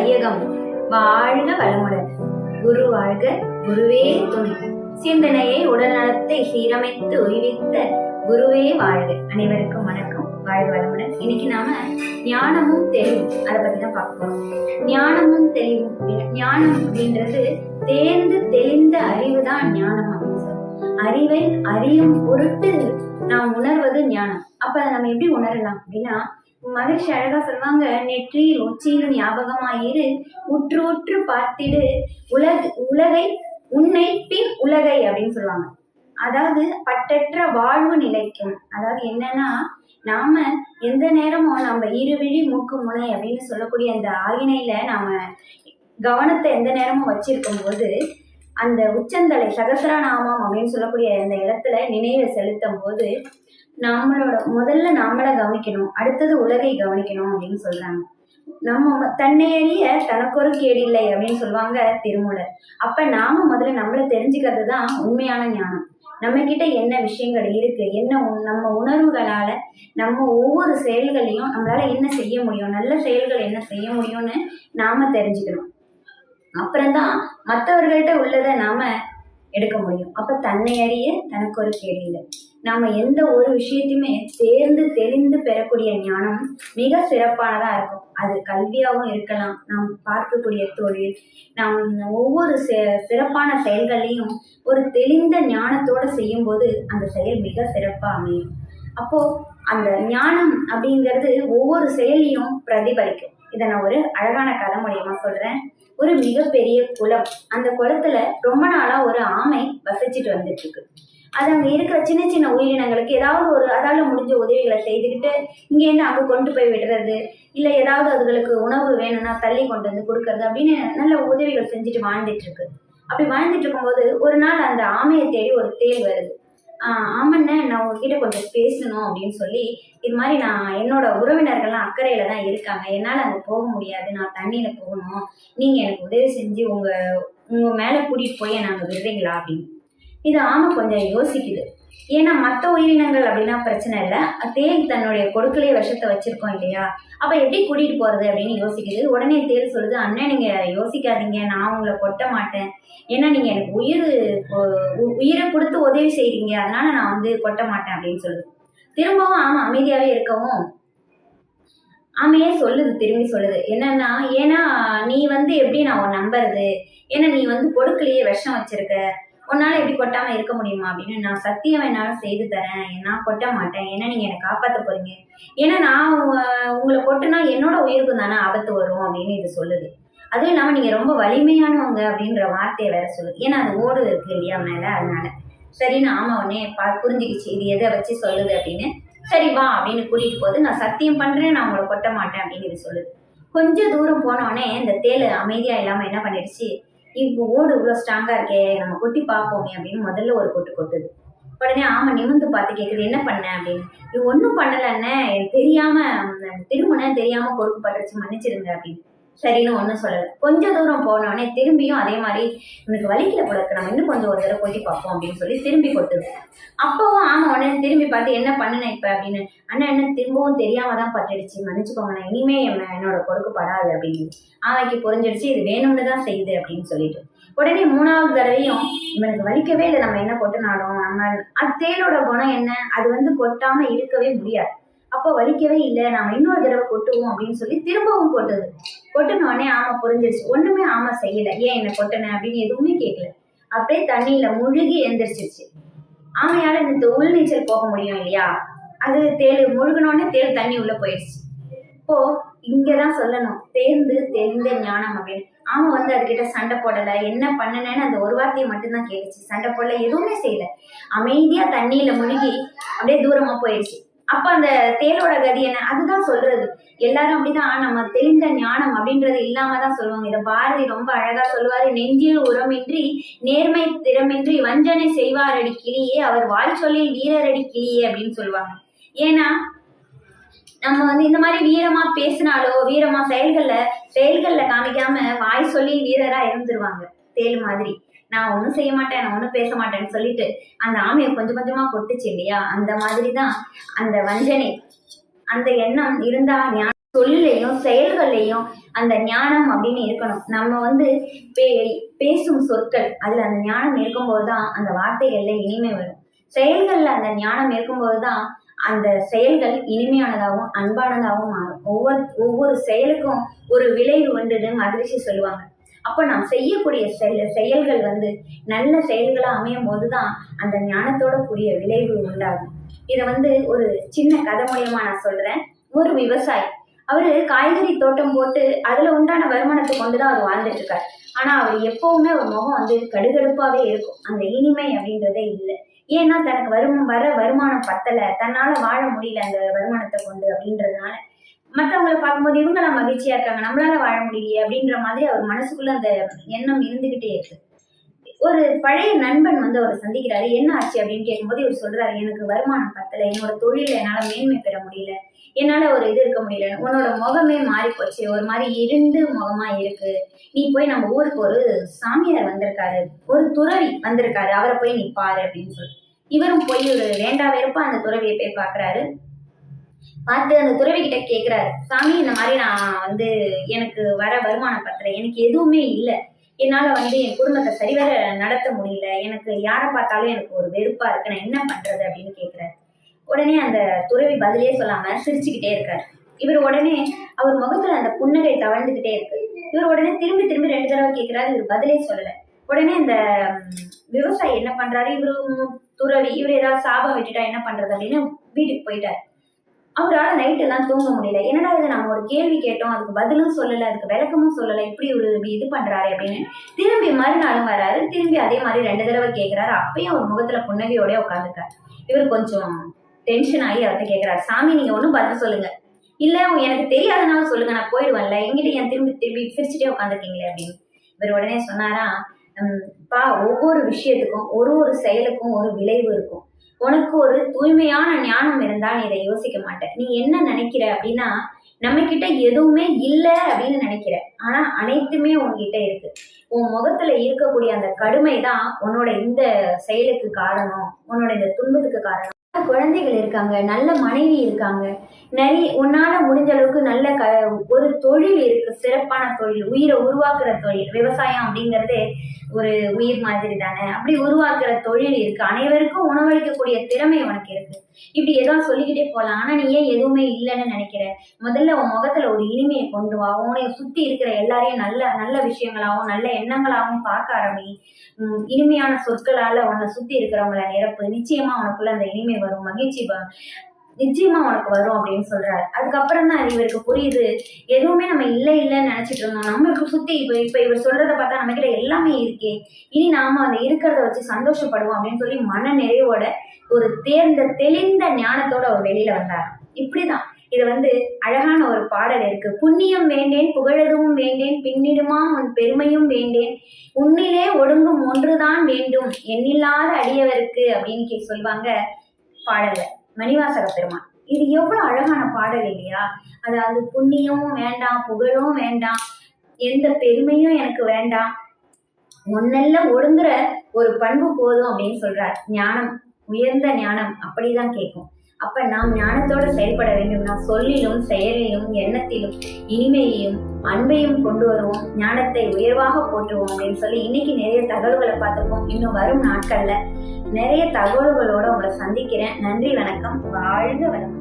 வையகம் வாழ்க வளமுடன். குரு வாழ்க, குருவே துணை. சிந்தனையை உடல்நலத்தை சீரமைத்து உய்வித்த குருவே வாழ்க. அனைவருக்கும் வணக்கம், வாழ்க வளமுடன். இன்னைக்கு நாம ஞானமும் தெளிவும் அதை பத்தி தான் பார்க்க போறோம். ஞானமும் தெளிவும், ஞானம் அப்படின்றது தேர்ந்து தெளிந்த அறிவு தான் ஞானம் அப்படின்னு சொல்றோம். அறிவை அறியும் பொருட்டு நாம் உணர்வது ஞானம். அப்ப அதை நம்ம எப்படி உணரலாம் அப்படின்னா, மகிழ்ச்சி அழகா சொல்லுவாங்க, நெற்றியில் உச்சியில் ஞாபகமாயிரு, உற்று உற்று பார்த்திடு உலகை உன்னை பின் உலகை அப்படின்னு சொல்லுவாங்க. அதாவது பற்றற்ற வாழ்வு நிலைக்கும். அதாவது என்னன்னா, நாம எந்த நேரமும் நம்ம இருவிழி மூக்கு முனை அப்படின்னு சொல்லக்கூடிய அந்த ஆகினையில நாம கவனத்தை எந்த நேரமும் வச்சிருக்கும் போது, அந்த உச்சந்தலை சகசிரநாமம் அப்படின்னு சொல்லக்கூடிய அந்த இடத்துல நினைவை செலுத்தும் போது முதல்ல நாமளை கவனிக்கணும், அடுத்தது உலகை கவனிக்கணும் அப்படின்னு சொல்றாங்க. நம்ம தன்னை அறிய தனக்கொரு கேடில்லை அப்படின்னு சொல்லுவாங்க திருமூலர். அப்ப நாம முதல்ல நம்மளை தெரிஞ்சுக்கிறது தான் உண்மையான ஞானம். நம்ம கிட்ட என்ன விஷயங்கள் இருக்கு, என்ன நம்ம உணர்வுகளால நம்ம ஒவ்வொரு செயல்களையும் நம்மளால என்ன செய்ய முடியும், நல்ல செயல்கள் என்ன செய்ய முடியும்னு நாம தெரிஞ்சுக்கணும். அப்புறம்தான் மற்றவர்கள்ட்ட உள்ளதை நாம எடுக்க முடியும். அப்ப தன்னை அறிய தனக்கு ஒரு கேடு இல்லை. நாம எந்த ஒரு விஷயத்தையுமே தேர்ந்து தெளிந்து பெறக்கூடிய ஞானம் மிக சிறப்பானதா இருக்கும். அது கல்வியாகவும் இருக்கலாம், நாம் பார்க்கக்கூடிய தொழில், நாம் ஒவ்வொரு சிறப்பான செயல்களையும் ஒரு தெளிந்த ஞானத்தோடு செய்யும் போது அந்த செயல் மிக சிறப்பா அமையும். அப்போ அந்த ஞானம் அப்படிங்கிறது ஒவ்வொரு செயலையும் பிரதிபலிக்கும். இதை நான் ஒரு அழகான கதை மூலியமா சொல்றேன். ஒரு மிகப்பெரிய குளம், அந்த குளத்துல ரொம்ப நாளா ஒரு ஆமை வசிச்சுட்டு வந்துட்டு இருக்கு. அது அங்க இருக்கிற சின்ன சின்ன உயிரினங்களுக்கு ஏதாவது ஒரு அதால முடிஞ்ச உதவிகளை செய்துக்கிட்டு இங்கேருந்து அங்க கொண்டு போய் விடுறது, இல்லை ஏதாவது அதுகளுக்கு உணவு வேணும்னா தள்ளி கொண்டு வந்து கொடுக்கறது அப்படின்னு நல்ல உதவிகள் செஞ்சுட்டு வாழ்ந்துட்டு இருக்கு. அப்படி வாழ்ந்துட்டு இருக்கும்போது ஒரு நாள் அந்த ஆமையை தேடி ஒரு தேள் வருது. ஆமாண்ணே, நான் உங்ககிட்ட கொஞ்சம் பேசணும் அப்படின்னு சொல்லி, இது மாதிரி நான் என்னோட உறவினர்கள்லாம் அக்கறையில தான் இருக்காங்க, என்னால் அங்கே போக முடியாது, நான் தண்ணியில போகணும், நீங்க எனக்கு உதவி செஞ்சு உங்க மேல கூட்டிட்டு போய் நாங்கள் விடுறீங்களா அப்படின்னு. இது ஆமை கொஞ்சம் யோசிக்குது. ஏன்னா மற்ற உயிரினங்கள் அப்படின்னா பிரச்சனை இல்லை, தேள் தன்னுடைய கொடுக்கலையே விஷத்தை வச்சிருக்கோம் இல்லையா, அப்ப எப்படி கூட்டிட்டு போறது அப்படின்னு யோசிக்குது. உடனே தேள் சொல்லுது, அண்ணன் நீங்க யோசிக்காதீங்க, நான் உங்களை கொட்ட மாட்டேன், ஏன்னா நீங்க எனக்கு உயிரை கொடுத்து உதவி செய்றீங்க, அதனால நான் கொட்ட மாட்டேன் அப்படின்னு சொல்லுது. திரும்பவும் ஆமா அமைதியாவே இருக்கவும் ஆமையே சொல்லுது, திரும்பி சொல்லுது என்னன்னா, ஏன்னா நீ எப்படி நான் நம்புறது, ஏன்னா நீ கொடுக்கலையே விஷம் வச்சிருக்க, உன்னால எப்படி கொட்டாம இருக்க முடியுமா அப்படின்னு. நான் சத்தியம் என்னாலும் செய்து தரேன், நான் கொட்ட மாட்டேன், ஏன்னா நீங்க என்னை காப்பாற்ற போறீங்க, ஏன்னா நான் உங்களை கொட்டுனா என்னோட உயிருக்கும் தானே ஆபத்து வரும் அப்படின்னு இது சொல்லுது. அதுவும் இல்லாம நீங்க ரொம்ப வலிமையானவங்க அப்படின்ற வார்த்தையை வேற சொல்லுது. ஏன்னா அது ஓடு இருக்கு இல்லையா மேல, அதனால சரின்னு ஆமா உடனே புரிஞ்சுக்கிச்சு இது எதை வச்சு சொல்லுது அப்படின்னு. சரி வா அப்படின்னு கூட்டிட்டு போகுது. நான் சத்தியம் பண்றேன், நான் உங்களை கொட்ட மாட்டேன் அப்படின்னு இது சொல்லுது. கொஞ்சம் தூரம் போனோடனே இந்த தேள் அமைதியா இல்லாம என்ன பண்ணிடுச்சு, இப்போ ஓடு இவ்வளவு ஸ்ட்ராங்கா இருக்கே, நம்ம கொட்டி பார்ப்போமே அப்படின்னு முதல்ல ஒரு கொட்டுது. உடனே ஆமா நிமிந்து பார்த்து கேக்குது, என்ன பண்ண அப்படின்னு. இது ஒன்றும் பண்ணலன்னு தெரியாம தெரியாம கொடுக்கப்பட்டுருச்சு, மன்னிச்சிருங்க அப்படின்னு. சரின்னு ஒன்றும் சொல்லலை. கொஞ்சம் தூரம் போனோடனே திரும்பியும் அதே மாதிரி உனக்கு வலிக்கல போல இருக்கு, நம்ம இன்னும் கொஞ்சம் ஒரு தடவை கொட்டி பார்ப்போம் அப்படின்னு சொல்லி திரும்பி கொட்டுது. அப்பவும் ஆமா உடனே திரும்பி பார்த்து என்ன பண்ணுனேன் இப்ப அப்படின்னு. அண்ணா என்ன திரும்பவும் தெரியாம தான் பட்டுடுச்சு, மன்னிச்சுக்கோங்க, நான் இனிமே என்னோட கொடுக்கப்படாது அப்படின்னு. ஆமைக்கு புரிஞ்சிடுச்சு இது வேணும்னு தான் செய்யுது அப்படின்னு சொல்லிட்டு. உடனே மூணாவது தடவையும் இவனுக்கு வலிக்கவே இல்லை, நம்ம என்ன கொட்டினாலும் அது தேளோட குணம் என்ன, அது கொட்டாம இருக்கவே முடியாது. அப்போ வலிக்கவே இல்லை, நாம இன்னொரு தடவை கொட்டுவோம் அப்படின்னு சொல்லி திரும்பவும் கொட்டுது. கொட்டுனோடனே ஆமை புரிஞ்சிருச்சு, ஒண்ணுமே ஆமை செய்யல, ஏன் என்ன கொட்டின அப்படின்னு எதுவுமே கேட்கல. அப்படியே தண்ணியில முழுகி எந்திரிச்சிருச்சு. ஆமையால இந்த உள் நீச்சல் போக முடியும் இல்லையா, அது தேள் முழுகினோடனே தேள் தண்ணி உள்ள போயிடுச்சு. இப்போ இங்கதான் சொல்லணும் தேர்ந்து தெளிந்த ஞானம் அப்படின்னு. ஆமா அதுகிட்ட சண்டை போடல, என்ன பண்ணனேன்னு அந்த ஒரு வார்த்தையை மட்டும்தான் கேட்டுச்சு, சண்டை போடல, எதுவுமே செய்யல, அமைதியா தண்ணியில முழுகி அப்படியே தூரமா போயிடுச்சு. அப்ப அந்த தேளோட கதி என்ன, அதுதான் சொல்றது. எல்லாரும் அப்படிதான் நம்ம தெளிந்த ஞானம் அப்படின்றது இல்லாமதான் சொல்லுவாங்க. இத பாரதி ரொம்ப அழகா சொல்லுவாரு, நெஞ்சில் உரமின்றி நேர்மை திறமின்றி வஞ்சனை செய்வாரடி கிளியே, அவர் வாய் சொல்லில் வீரரடி கிளியே அப்படின்னு சொல்லுவாங்க. ஏன்னா நம்ம இந்த மாதிரி வீரமா பேசினாலோ வீரமா செயல்கள்ல காமிக்காம வாய் சொல்லி வீரரா இருந்துருவாங்க. தேள் மாதிரி நான் ஒன்றும் செய்ய மாட்டேன், நான் ஒன்றும் பேச மாட்டேன்னு சொல்லிட்டு அந்த ஆமையை கொஞ்சம் கொஞ்சமா கொட்டுச்சு இல்லையா, அந்த மாதிரிதான் அந்த வஞ்சனை, அந்த எண்ணம் இருந்தா சொல்லையும் செயல்கள்லையும் அந்த ஞானம் அப்படின்னு இருக்கணும். நம்ம வந்து பேசும் சொற்கள் அதுல அந்த ஞானம் இருக்கும்போதுதான் அந்த வார்த்தைகள்ல இனிமை வரும். செயல்கள்ல அந்த ஞானம் இருக்கும்போதுதான் அந்த செயல்கள் இனிமையானதாகவும் அன்பானதாகவும் மாறும். ஒவ்வொரு செயலுக்கும் ஒரு விளைவு வந்தது மகிழ்ச்சி சொல்லுவாங்க. அப்ப நாம் செய்யக்கூடிய செயல்கள் வந்து நல்ல செயல்களா அமையும் போதுதான் அந்த ஞானத்தோட கூடிய விளைவு உண்டாகும். இத வந்து ஒரு சின்ன கதை மூலியமா நான் சொல்றேன். ஒரு விவசாயி அவரு காய்கறி தோட்டம் போட்டு அதுல உண்டான வருமானத்தை கொண்டுதான் அவர் வாழ்ந்துட்டு இருக்காரு. ஆனா அவர் எப்பவுமே ஒரு முகம் வந்து கடுகடுப்பாவே இருக்கும். அந்த இனிமை அப்படின்றதே இல்லை. ஏன்னா தனக்கு வர வருமானம் பத்தல, தன்னால வாழ முடியல அந்த வருமானத்தை கொண்டு அப்படின்றதுனால மற்றவங்களை பார்க்கும்போது இவங்களாம் மகிழ்ச்சியா இருக்காங்க, நம்மளால வாழ முடியலையே அப்படின்ற மாதிரி அவர் மனசுக்குள்ள அந்த எண்ணம் இருந்துகிட்டே இருக்கு. ஒரு பழைய நண்பன் வந்து அவர் சந்திக்கிறாரு. என்ன ஆச்சு அப்படின்னு கேட்கும்போது இவர் சொல்றாரு, எனக்கு வருமானம் பத்தல, என்னோட தொழில என்னால மேன்மை பெற முடியல, என்னால ஒரு இது இருக்க முடியல, உன்னோட முகமே மாறி போச்சு, ஒரு மாதிரி இருண்டு முகமா இருக்கு, நீ போய் நம்ம ஊருக்கு ஒரு சாமியார் வந்திருக்காரு, ஒரு துறவி வந்திருக்காரு, அவரை போய் நீ பாரு அப்படின்னு சொல்லி இவரும் போய் ஒரு வேண்டா வெறுப்பா அந்த துறவியை போய் பாக்குறாரு. பார்த்து அந்த துறவி கிட்ட கேட்கிறாரு, சாமி இந்த மாதிரி நான் வந்து எனக்கு வர வருமானம் பத்தல, எனக்கு எதுவுமே இல்லை, என்னால வந்து என் குடும்பத்தை சரிவர நடத்த முடியல, எனக்கு யாரை பார்த்தாலும் எனக்கு ஒரு வெறுப்பா இருக்கு, நான் என்ன பண்றது அப்படின்னு கேட்கிறாரு. உடனே அந்த துறவி பதிலே சொல்லாம சிரிச்சுக்கிட்டே இருக்காரு. இவர் உடனே அவர் முகத்துல அந்த புன்னகை தவழ்ந்துகிட்டே இருக்கு. இவர் உடனே திரும்பி திரும்பி 2 தடவை கேட்கிறாரு. இவர் பதிலே சொல்லல. உடனே அந்த விவசாயி என்ன பண்றாரு, இவரு துறவி இவர் ஏதாவது சாபம் விட்டுட்டா என்ன பண்றது அப்படின்னு வீட்டுக்கு போயிட்டாரு. அவரால் நைட் எல்லாம் தூங்க முடியல. என்னடா இது, நம்ம ஒரு கேள்வி கேட்டோம், அதுக்கு பதிலும் சொல்லல, அதுக்கு விளக்கமும் சொல்லல, இப்படி ஒரு இது பண்றாரு அப்படின்னு திரும்பி மறுநாளும் வராரு. திரும்பி அதே மாதிரி 2 தடவை கேட்கிறாரு. அப்பயும் அவர் முகத்துல புன்னகையோட உட்காந்துருக்காரு. இவர் கொஞ்சம் டென்ஷன் ஆகி அவர்கிட்ட கேட்கிறாரு, சாமி நீங்க ஒன்றும் பதில் சொல்லுங்க, இல்ல எனக்கு தெரியாதனாலும் சொல்லுங்க, நான் போயிடுவேன்ல, எங்கிட்ட என் திரும்பி திரும்பி சிரிச்சுட்டே உட்காந்துருக்கீங்களே அப்படின்னு. இவர் உடனே சொன்னாரா, பா ஒவ்வொரு விஷயத்துக்கும் ஒரு செயலுக்கும் ஒரு விளைவு இருக்கும். உனக்கு ஒரு தூய்மையான ஞானம் இருந்தா நீ இதை யோசிக்க மாட்டேன். நீ என்ன நினைக்கிற அப்படின்னா, நம்ம கிட்ட எதுவுமே இல்லை அப்படின்னு நினைக்கிற, ஆனா அனைத்துமே உன்கிட்ட இருக்கு. உன் முகத்துல இருக்கக்கூடிய அந்த கடுமை தான் உன்னோட இந்த செயலுக்கு காரணம், உன்னோட இந்த துன்பத்துக்கு காரணம். குழந்தைகள் இருக்காங்க, நல்ல மனைவி இருக்காங்க, நிறைய உன்னால முடிஞ்ச அளவுக்கு நல்ல ஒரு தொழில் இருக்கு, சிறப்பான தொழில், உயிரை உருவாக்குற தொழில். விவசாயம் அப்படிங்கறதே ஒரு உயிர் மாதிரி தானே, அப்படி உருவாக்குற தொழில் இருக்கு, அனைவருக்கும் உணவளிக்கக்கூடிய திறமை உனக்கு இருக்கு. இப்படி ஏதாவது சொல்லிக்கிட்டே போலாம். ஆனா நீ ஏன் எதுவுமே இல்லைன்னு நினைக்கிற? முதல்ல உன் முகத்துல ஒரு இனிமையை கொண்டு வா. உன்னை சுத்தி இருக்கிற எல்லாரையும் நல்ல நல்ல விஷயங்களாகவும் நல்ல எண்ணங்களாகவும் பார்க்க ஆரம்பி. இனிமையான சொற்களால உன்னை சுத்தி இருக்கிறவங்கள நிரப்பு. நிச்சயமா உனக்குள்ள அந்த இனிமை வரும், மகிழ்ச்சி நிச்சயமா உனக்கு வரும் அப்படின்னு சொல்றாரு. அதுக்கப்புறம் தான் இவருக்கு புரியுது, எதுவுமே நம்ம இல்லைன்னு நினைச்சிட்டு இருந்தோம், நம்மளுக்கு சுத்தி இப்ப இவர் சொல்றதை பார்த்தா நம்ம கிட்ட எல்லாமே இருக்கே, இனி நாம அந்த இருக்கிறத வச்சு சந்தோஷப்படுவோம் அப்படின்னு சொல்லி மன நிறைவோட ஒரு தெளிந்த ஞானத்தோட அவர் வெளியில வந்தார். இப்படிதான் இது வந்து அழகான ஒரு பாடல் இருக்கு. புண்ணியம் வேண்டேன் புகழதும் வேண்டேன், பின்னிடுமா உன் பெருமையும் வேண்டேன், உன்னிலே ஒடுங்கும் ஒன்றுதான் வேண்டும், எண்ணில்லாத அடியவருக்கு அப்படின்னு சொல்லுவாங்க பாடல்ல மணிவாசக பெருமான். இது எவ்வளவு அழகான பாடல் இல்லையா? அதாவது புண்ணியமும் வேண்டாம், புகழும் வேண்டாம், எந்த பெருமையும் எனக்கு வேண்டாம், ஒன்னெல்லாம் ஒடுங்குற ஒரு பண்பு போதும் அப்படின்னு சொல்றார். ஞானம், உயர்ந்த ஞானம் அப்படிதான் கேட்கும். அப்ப நாம் ஞானத்தோடு செயல்பட வேண்டும்னா சொல்லிலும் செயலிலும் எண்ணத்திலும் இனிமையையும் அன்பையும் கொண்டு வருவோம், ஞானத்தை உயர்வாக போற்றுவோம் அப்படின்னு சொல்லி இன்னைக்கு நிறைய தகவல்களை பார்த்துருக்கோம். இன்னும் வரும் நாட்கள்ல நிறைய தகவல்களோட உங்களை சந்திக்கிறேன். நன்றி, வணக்கம், வாழ்க வளம்.